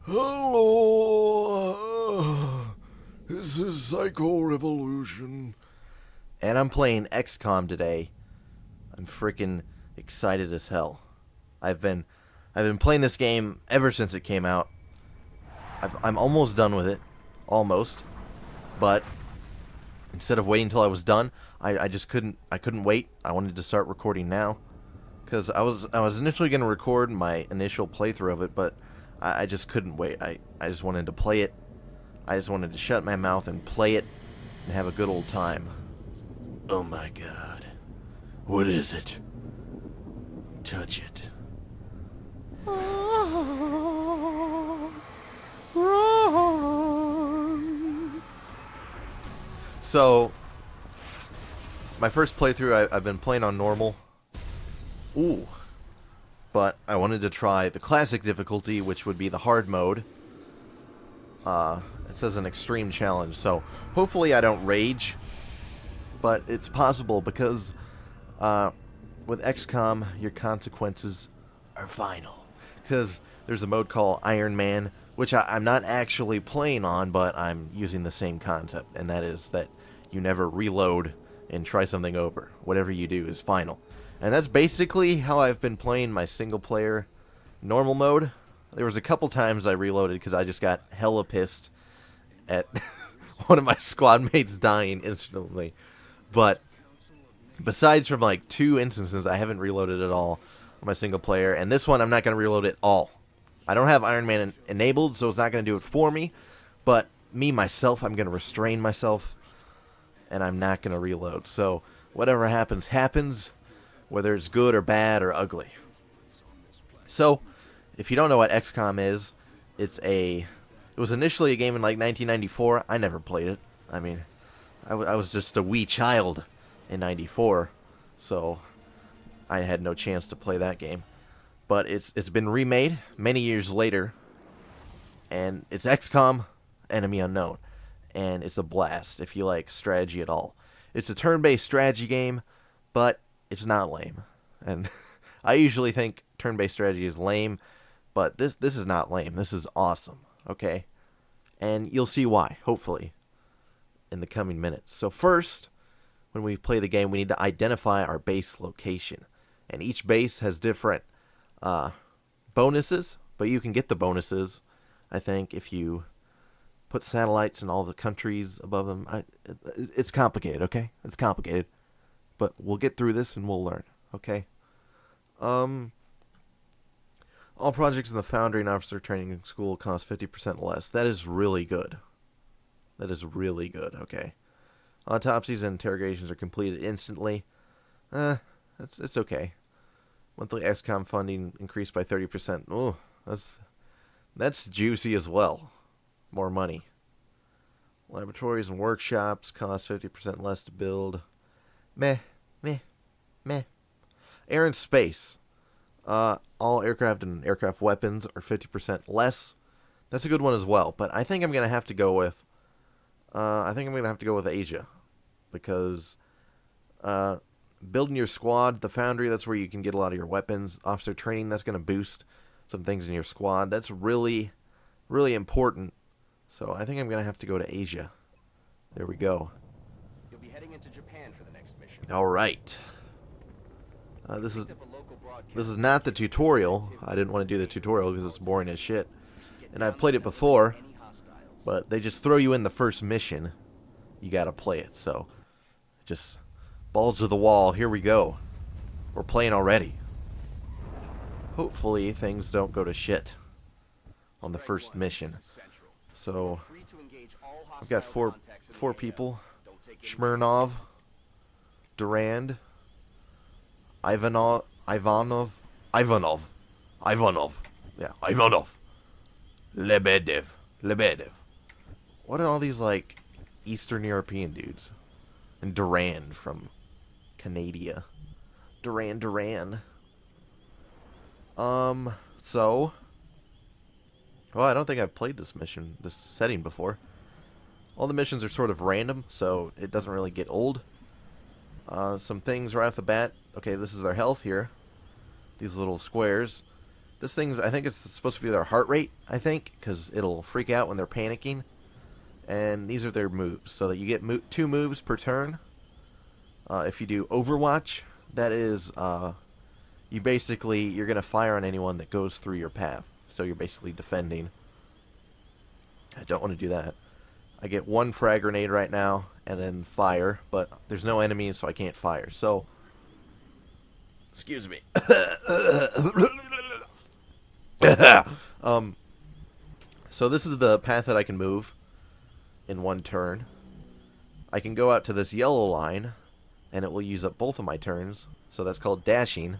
Hello, this is PsycoRevolution, and I'm playing XCOM today. I'm freaking excited as hell. I've been playing this game ever since it came out. I'm almost done with it, almost, but instead of waiting until I was done, I just couldn't wait. I wanted to start recording now, because I was initially going to record my initial playthrough of it, but I just couldn't wait. I just wanted to play it. I just wanted to shut my mouth and play it and have a good old time. Oh my god. What is it? Touch it. So, my first playthrough, I've been playing on normal. Ooh. But I wanted to try the classic difficulty, which would be the hard mode. It says an extreme challenge, so hopefully I don't rage. But it's possible because with XCOM, your consequences are final. Because there's a mode called Iron Man, which I'm not actually playing on, but I'm using the same concept. And that is that you never reload and try something over. Whatever you do is final. And that's basically how I've been playing my single-player normal mode. There was a couple times I reloaded because I just got hella pissed at one of my squad mates dying instantly. But besides from like 2 instances, I haven't reloaded at all on my single-player. And this one, I'm not going to reload at all. I don't have Iron Man enabled, so it's not going to do it for me. But me, myself, I'm going to restrain myself. And I'm not going to reload. So whatever happens, happens. Whether it's good or bad or ugly. So, if you don't know what XCOM is, it was initially a game in like 1994. I never played it. I mean, I was just a wee child in 94, so I had no chance to play that game. But it's been remade many years later, and it's XCOM Enemy Unknown, and it's a blast if you like strategy at all. It's a turn-based strategy game, but it's not lame. And I usually think turn-based strategy is lame, but this is not lame. This is awesome, okay? And you'll see why, hopefully, in the coming minutes. So first, when we play the game, we need to identify our base location. And each base has different bonuses, but you can get the bonuses, I think, if you put satellites in all the countries above them. It's complicated, okay? It's complicated. But we'll get through this and we'll learn, okay? All projects in the Foundry and Officer Training School cost 50% less. That is really good. That is really good, okay? Autopsies and interrogations are completed instantly. It's okay. Monthly XCOM funding increased by 30%. Oh, that's juicy as well. More money. Laboratories and workshops cost 50% less to build. Meh. Air and space. All aircraft and aircraft weapons are 50% less. That's a good one as well. But I think I'm gonna have to go with. Asia, because building your squad, the Foundry, that's where you can get a lot of your weapons. Officer training, that's gonna boost some things in your squad. That's really, really important. So I think I'm gonna have to go to Asia. There we go. You'll be heading into Japan for the next mission. All right. This is not the tutorial. I didn't want to do the tutorial because it's boring as shit. And I've played it before, but they just throw you in the first mission. You gotta play it, so just balls to the wall. Here we go. We're playing already. Hopefully things don't go to shit on the first mission. So I've got four people. Smirnov, Durand, Ivanov. Yeah, Ivanov. Lebedev. What are all these, like, Eastern European dudes? And Durand from Canada. Duran. So. Well, I don't think I've played this setting before. All the missions are sort of random, so it doesn't really get old. Some things right off the bat. Okay, this is our health here. These little squares. This thing's, I think it's supposed to be their heart rate, I think, because it'll freak out when they're panicking. And these are their moves, so that you get 2 moves per turn. If you do Overwatch, that is, you're going to fire on anyone that goes through your path. So you're basically defending. I don't want to do that. I get 1 frag grenade right now, and then fire, but there's no enemies, so I can't fire. So, excuse me. So this is the path that I can move in 1 turn. I can go out to this yellow line, and it will use up both of my turns. So that's called dashing.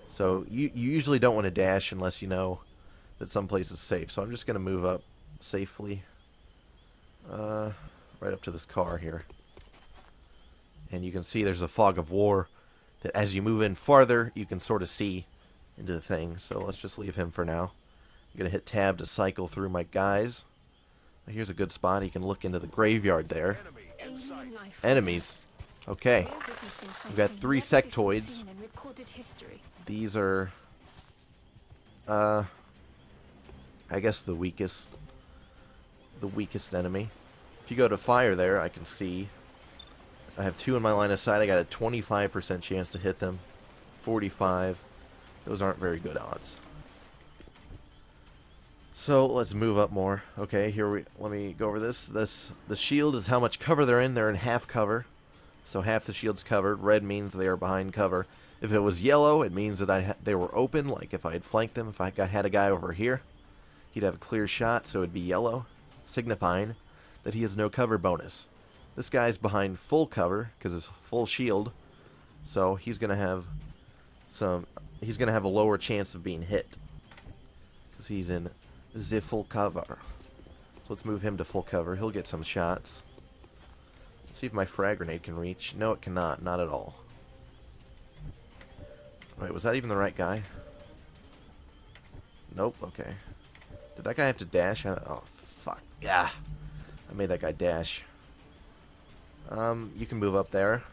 So you usually don't want to dash unless you know that someplace is safe. So I'm just going to move up safely right up to this car here. And you can see there's a fog of war that as you move in farther, you can sort of see into the thing. So let's just leave him for now. I'm going to hit tab to cycle through my guys. Here's a good spot. You can look into the graveyard there. Enemies. Okay. We've got 3 sectoids. These are, I guess the weakest enemy. If you go to fire there, I can see I have 2 in my line of sight. I got a 25% chance to hit them. 45. Those aren't very good odds. So let's move up more. Okay, let me go over this. The shield is how much cover they're in. They're in half cover. So half the shield's covered. Red means they are behind cover. If it was yellow, it means that they were open. Like if I had flanked them, if I had a guy over here, he'd have a clear shot, so it'd be yellow, signifying that he has no cover bonus. This guy's behind full cover because it's full shield, so he's gonna have a lower chance of being hit because he's in the full cover. So let's move him to full cover. He'll get some shots. Let's see if my frag grenade can reach. No, it cannot. Not at all. Wait, was that even the right guy? Nope. Okay. Did that guy have to dash? Oh, fuck. Yeah. I made that guy dash. You can move up there.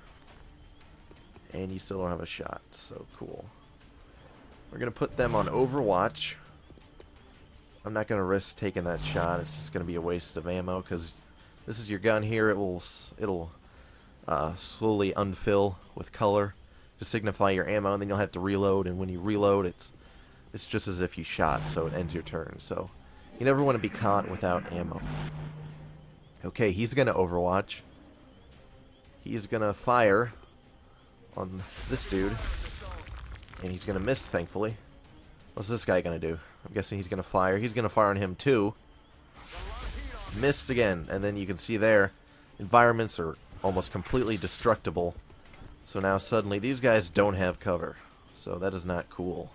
And you still don't have a shot. So cool. We're going to put them on Overwatch. I'm not going to risk taking that shot. It's just going to be a waste of ammo because this is your gun here. It'll slowly unfill with color to signify your ammo, and then you'll have to reload. And when you reload, it's just as if you shot, so it ends your turn. So you never want to be caught without ammo. Okay, he's going to Overwatch. He's going to fire on this dude, and he's going to miss, thankfully. What's this guy going to do? I'm guessing he's going to fire. He's going to fire on him, too. Missed again, and then you can see there, environments are almost completely destructible. So now suddenly these guys don't have cover. So that is not cool.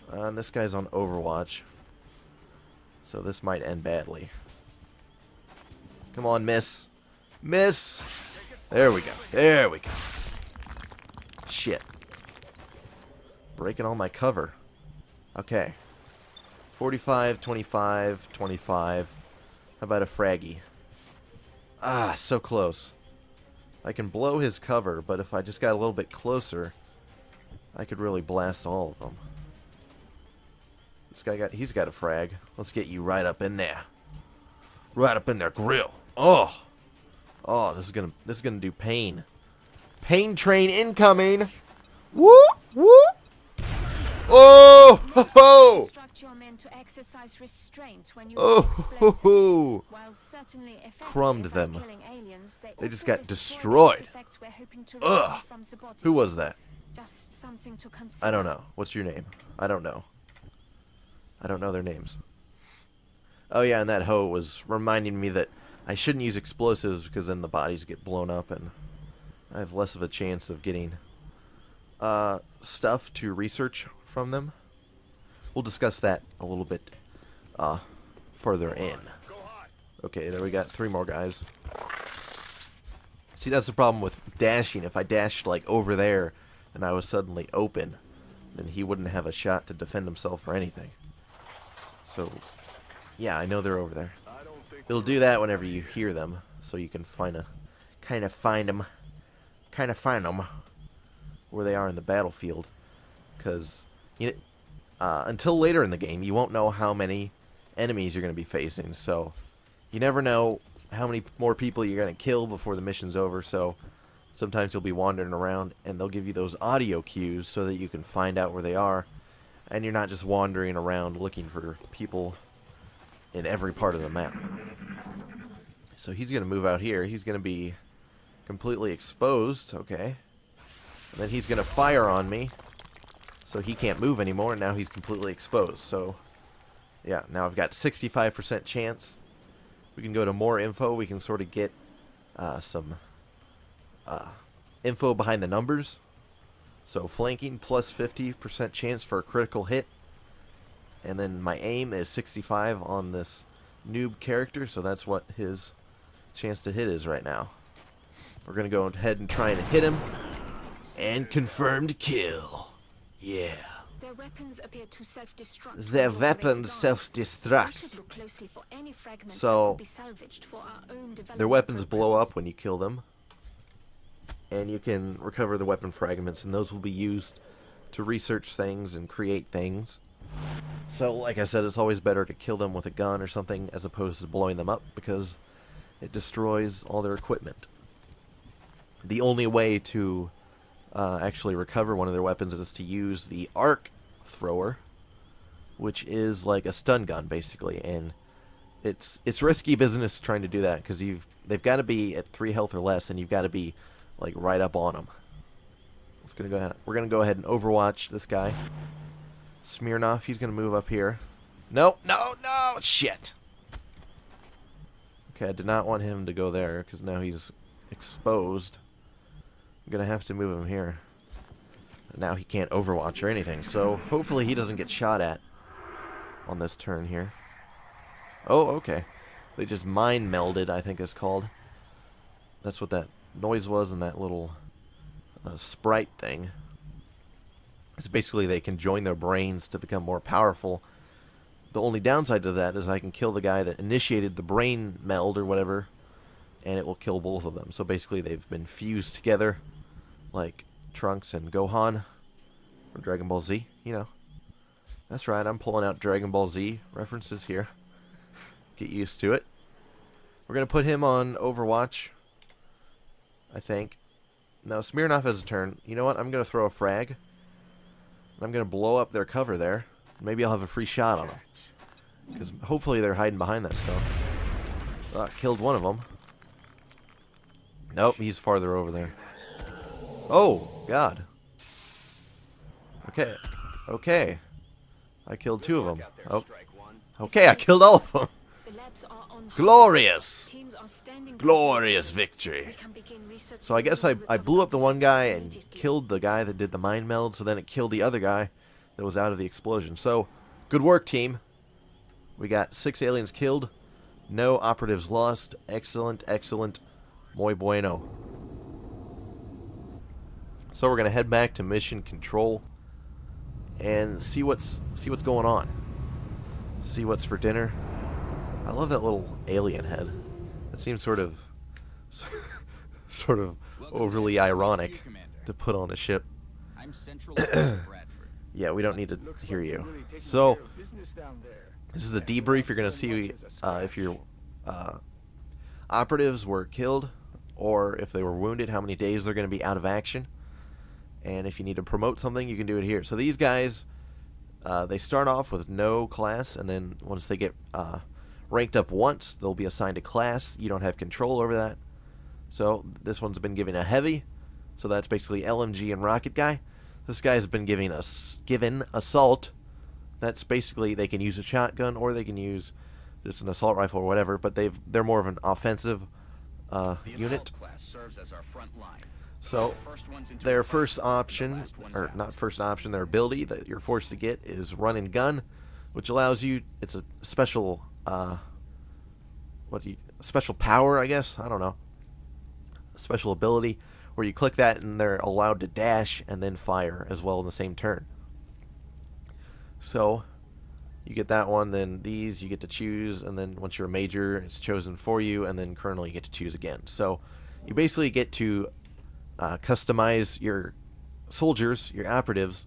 And this guy's on Overwatch. So this might end badly. Come on, miss. Miss! There we go. There we go. Shit. Breaking all my cover. Okay. 45, 25, 25. How about a fraggy? Ah, so close. I can blow his cover, but if I just got a little bit closer, I could really blast all of them. This guy he's got a frag. Let's get you right up in there. Right up in their grill. Oh! Oh, this is gonna do pain. Pain train incoming! Woo! Woo! Oh! Ho, ho! Oh! Ho, ho. Crumbed them. They just got destroyed. Ugh! Who was that? I don't know. What's your name? I don't know. I don't know their names. Oh yeah, and that hoe was reminding me that I shouldn't use explosives because then the bodies get blown up and I have less of a chance of getting stuff to research from them. We'll discuss that a little bit further in. Okay, there we got 3 more guys. See, that's the problem with dashing. If I dashed like over there and I was suddenly open, then he wouldn't have a shot to defend himself or anything. So, yeah, I know they're over there. It'll do that whenever you hear them, so you can find them where they are in the battlefield. Because until later in the game, you won't know how many enemies you're going to be facing. So you never know how many more people you're going to kill before the mission's over. So sometimes you'll be wandering around, and they'll give you those audio cues so that you can find out where they are. And you're not just wandering around looking for people in every part of the map. So he's going to move out here. He's going to be completely exposed. Okay. And then he's going to fire on me. So he can't move anymore. And now he's completely exposed. So, yeah. Now I've got 65% chance. We can go to more info. We can sort of get some info behind the numbers. So flanking plus 50% chance for a critical hit. And then my aim is 65 on this noob character. So that's what his chance to hit is right now. We're going to go ahead and try and hit him. And confirmed kill. Yeah. Their weapons appear to self-destruct. Their weapons self-destruct. So, their weapons blow up when you kill them. And you can recover the weapon fragments, and those will be used to research things and create things. So, like I said, it's always better to kill them with a gun or something as opposed to blowing them up, because it destroys all their equipment. The only way to actually recover one of their weapons is to use the arc thrower, which is like a stun gun basically, and it's risky business trying to do that because they've got to be at 3 health or less, and you've got to be like right up on them. We're gonna go ahead and overwatch this guy, Smirnoff. He's gonna move up here. No, shit. Okay, I did not want him to go there because now he's exposed. I'm going to have to move him here. Now he can't overwatch or anything, so hopefully he doesn't get shot at on this turn here. Oh, okay. They just mind melded, I think it's called. That's what that noise was in that little sprite thing. It's basically they can join their brains to become more powerful. The only downside to that is I can kill the guy that initiated the brain meld or whatever, and it will kill both of them. So basically they've been fused together, like Trunks and Gohan from Dragon Ball Z, you know. That's right, I'm pulling out Dragon Ball Z references here. Get used to it. We're going to put him on Overwatch, I think. Now Smirnoff has a turn. You know what? I'm going to throw a frag. I'm going to blow up their cover there. Maybe I'll have a free shot on them. Because hopefully they're hiding behind that stuff. Killed one of them. Nope, he's farther over there. Oh, God. Okay. I killed 2 of them. Oh. Okay, I killed all of them. Glorious. Glorious victory. So I guess I blew up the one guy and killed the guy that did the mind meld, so then it killed the other guy that was out of the explosion. So, good work, team. We got 6 aliens killed. No operatives lost. Excellent, excellent. Muy bueno. So we're gonna head back to mission control and see what's going on. See what's for dinner. I love that little alien head. It seems sort of overly ironic to put on a ship. I'm Central Bradford. Yeah, we don't need to hear you. So this is a debrief. You're gonna see if your operatives were killed or if they were wounded, how many days they're going to be out of action. And if you need to promote something, you can do it here. So these guys, they start off with no class, and then once they get ranked up once, they'll be assigned a class. You don't have control over that. So this one's been given a heavy, so that's basically LMG and rocket guy. This guy's been given assault. That's basically they can use a shotgun or they can use just an assault rifle or whatever, but they're more of an offensive unit. So their first option, or not first option, their ability that you're forced to get is run and gun, which allows you, it's a special, special power, I guess, I don't know, a special ability where you click that and they're allowed to dash and then fire as well in the same turn. So you get that one, then these you get to choose, and then once you're a major, it's chosen for you, and then colonel you get to choose again. So you basically get to customize your soldiers, your operatives,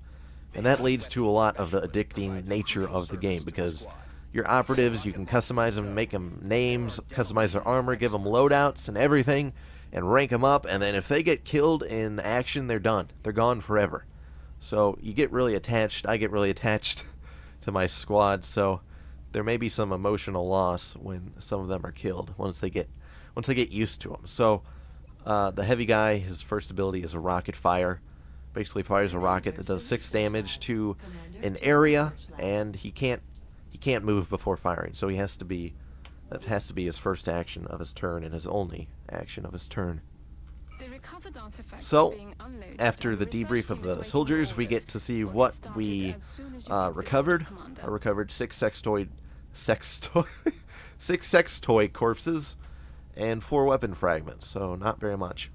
And that leads to a lot of the addicting nature of the game, because your operatives, you can customize them, make them names, customize their armor, give them loadouts and everything, and rank them up, and then if they get killed in action, they're done. They're gone forever. So you get really attached. I get really attached to my squad, so there may be some emotional loss when some of them are killed once they get used to them. So the heavy guy, his first ability is a rocket fire. Basically fires a rocket that does 6 damage to an area, and he can't move before firing. So that has to be his first action of his turn and his only action of his turn. So, after the debrief of the soldiers, we get to see what we recovered. I recovered 6 sex toy corpses and 4 weapon fragments, so not very much.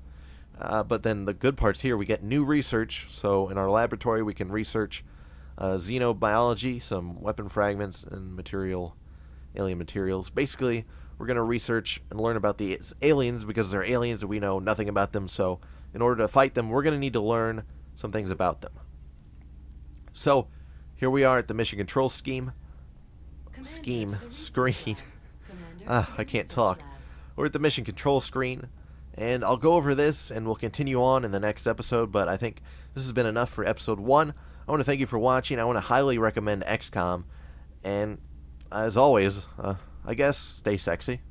But then the good part's here, we get new research. So in our laboratory we can research xenobiology, some weapon fragments and alien materials. Basically, we're going to research and learn about the aliens, because they're aliens and we know nothing about them. So in order to fight them, we're going to need to learn some things about them. So here we are at the mission control screen. I can't talk. We're at the mission control screen, and I'll go over this and we'll continue on in the next episode, but I think this has been enough for episode 1. I want to thank you for watching. I want to highly recommend XCOM, and as always, I guess, stay sexy.